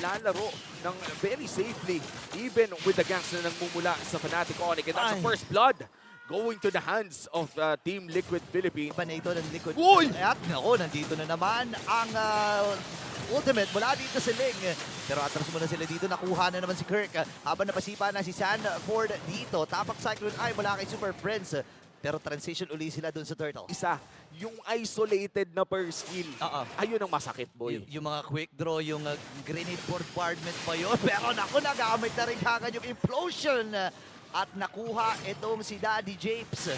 lalaro ng very safely, even with the gangs na nagmumula sa Fnatic Onyx. And that's the first blood going to the hands of Team Liquid Philippines. Pa na ito ng Liquid. Uy! At nako, nandito na naman ang ultimate mula dito sa Ling. Pero atras muna sila dito, nakuha na naman si Kirk. Habang napasipa na si Sanford dito. Tapak Cyclone Eye mula kay Super Prince. Pero transition uli sila dun sa Turtle. Isa, yung isolated na per skill. Ayun ang masakit, boy. Yung mga quick draw, yung grenade bombardment pa yun. Pero naku, nagamit na rin kagad yung implosion. At nakuha itong si Daddy Japes.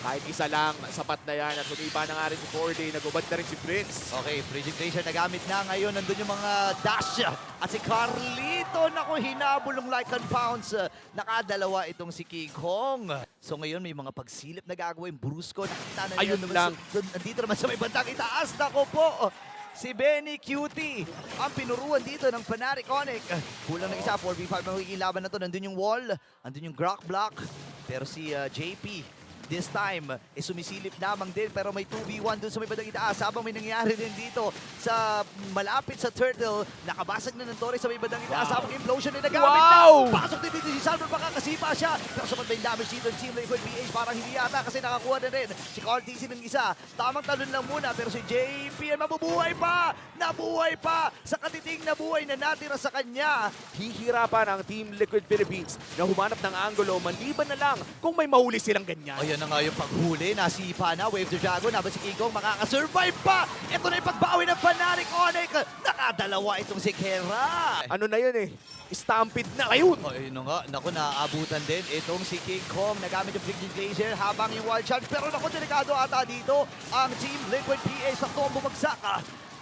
Kahit isa lang, sapat na yan. At sumipa na nga rin si Corday. Nagubad na rin si Prince. Okay, Frigid Glacier nagamit na ngayon. Nandun yung mga dash. At si Carlito, naku, hinabol ng Lycan Pounce. Nakadalawa itong si King Kong. So ngayon may mga pagsilip na gagawin. Brusco, nakita na ayun lang. Nandito naman sa may bandang itaas. Naku po, si Benny Cutie ang pinuruan dito ng Fnatic Onyx. Kulang na isa, 4v5 ang magiging laban na to. Nandun yung wall, nandun yung Grok block. Pero si JP, this time, sumisilip lamang din pero may 2v1 dun sa may bandang itaas. Habang may nangyari din dito sa malapit sa Turtle, nakabasag na ng Torres sa may bandang itaas. Habang implosion na nagamit na. Pasok din dito si Salmon, makakasipa siya. Pero sapat may damage dito ng Team Liquid PH, parang hindi yata kasi nakakuha na rin si Carl TC ng isa. Tamang talon lang muna pero si JP ay mabubuhay pa. Nabuhay pa sa katiting na buhay na natira sa kanya. Hihirapan ang Team Liquid Philippines na humanap ng angulo maliban na lang kung may mahuli silang ganyan. Ayan na nga yung paghuli, nasipa na, Wave the Dragon, habang si King Kong makakasurvive pa! Ito na yung pagbawi ng Fnatic Onyx! Nakadalawa itong si Kera! Ano na yun eh? Stampede na ngayon! Ayun na nga, naku, naaabutan din itong si King Kong, nagamit yung Frigid Glacier habang yung Wild Charge, pero naku, delikado ata dito ang Team Liquid PH, sakto ang bumagsak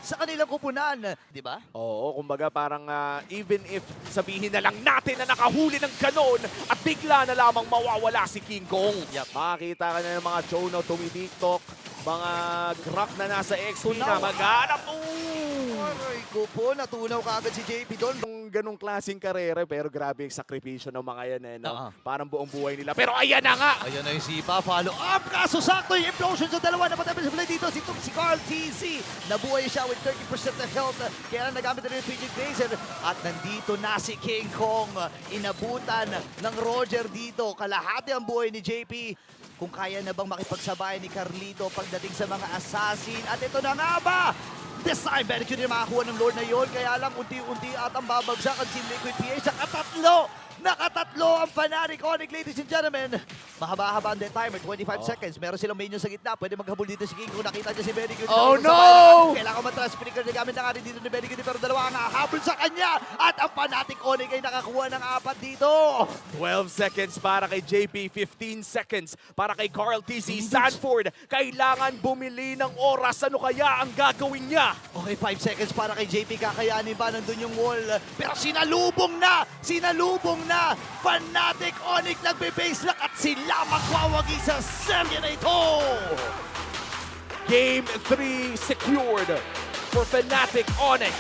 sa kanilang kupunan, di ba? Oo, kumbaga parang even if sabihin na lang natin na nakahuli ng kanon at bigla na lamang mawawala si King Kong. Makakita ka na ng mga Chono tumitiktok, mga Grok na nasa XP na maghanap. Aray ko po, natunaw kaagad si JP doon. Ganong klaseng karera pero grabe yung sakripisyo ng mga yan. Parang buong buhay nila. Pero ayan na nga! Ayan na yung sipa, follow up. Kaso sakto yung implosion sa dalawa. Napatay sa play dito si Carl TC. Nabuhay siya with 30% na health. Kaya nagamit na rin yung Frigid Glacier. At nandito na si King Kong. Inabutan ng Roger dito. Kalahati ang buhay ni JP. Kung kaya na bang makipagsabay ni Carlito pagdating sa mga assassin. At ito na nga ba? This time, very cute na makakuha ng Lord na yun. Kaya lang, unti-unti at ang babagsak ang Team Liquid PH. Nakatatlo ang Fnatic Onyx, ladies and gentlemen. Mahaba-haba ang timer, 25 seconds. Meron silang minion sa gitna. Pwede maghabol dito si King kung nakita niya si Benny Good. Oh no! Kailangan matras. Pinikar na gamit na nga rin dito ni Benny Good. Pero dalawa ang nakahabol sa kanya. At ang Fnatic Onyx ay nakakuha ng 4 dito. 12 seconds para kay JP, 15 seconds para kay Carl TC. Sanford, kailangan bumili ng oras. Ano kaya ang gagawin niya? Okay, 5 seconds para kay JP. Kakayanin ba? Nandun yung wall. Pero sinalubong na Fnatic Onyx nagbe-base lock at sila magwawagi sa serye na ito. Game 3 secured for Fnatic Onyx.